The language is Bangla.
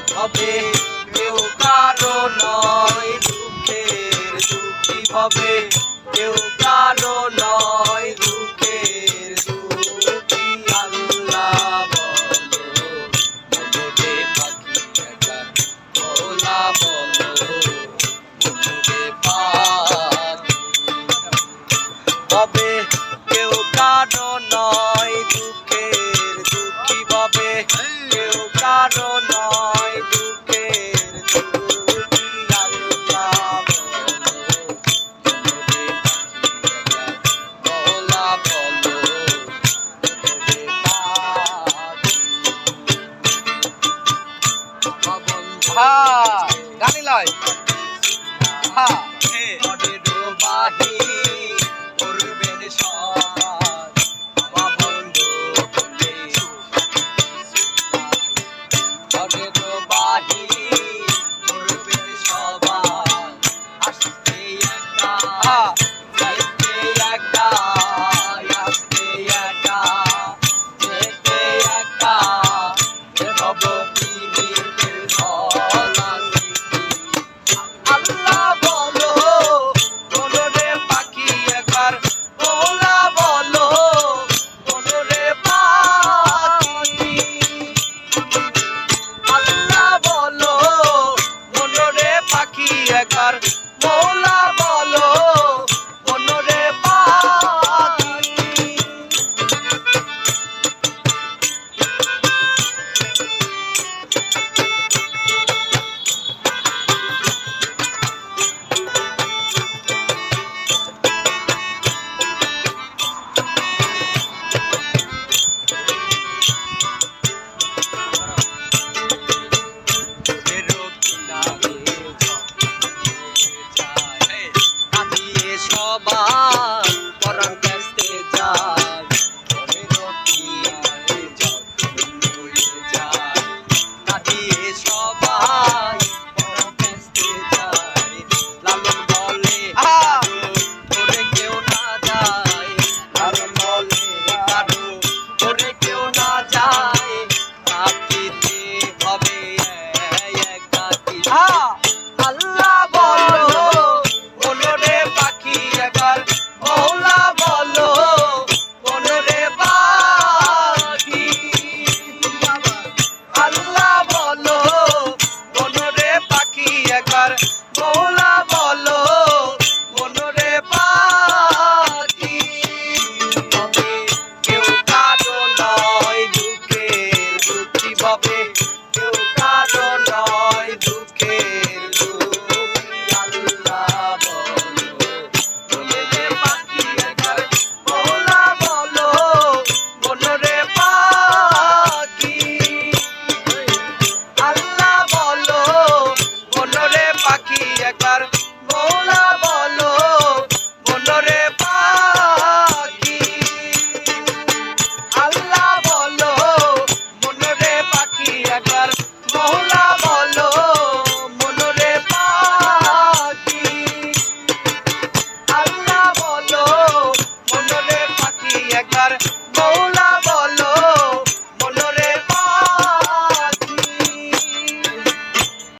হবে কেউ কারো নয় দুঃখের দুঃখী হবে কেউ কারো নয় দুঃখের দুঃখী আল্লাহ বলো মনরে পাখি একা ভোলা বলো মনরে পাখি হবে কেউ কারো নয় দুঃখের দুঃখী হবে কেউ কারো নয় দুঃখের দুঃখী আল্লাহ বলো মনরে পাখি একা ভোলা বলো মনরে পাখি গানি লয় বাহি করবেন সব আমার বন্ধু বাহি করবেন সবাই আসতে একা যাইতে একা আসতে একা যেতে একা এসব পৃথিবীর ধলা আল্লাহ বলো মনরে পাখি একবার ভোলা বলো মনরে পাখি আল্লাহ বলো মনরে পাখি একবার ভোলা বলো মনরে পাখি সবাই পরাণ ব্যস্তে যায় কাটিয়ে সবাই পরাণ ব্যস্তে যায় লালন বলে করে কেউ না যায় লালন বলে কারো করে কেউ না যায় কাটিতে হবে একাকি আল্লাহ বলো মনরে পাখি একবার ভোলা বলো মনরে পাখি আল্লাহ বলো মনরে পাখি একবার ভোলা বলো মনরে পাখি হবে কেউ কারো নয় দুঃখের দুঃখী হবে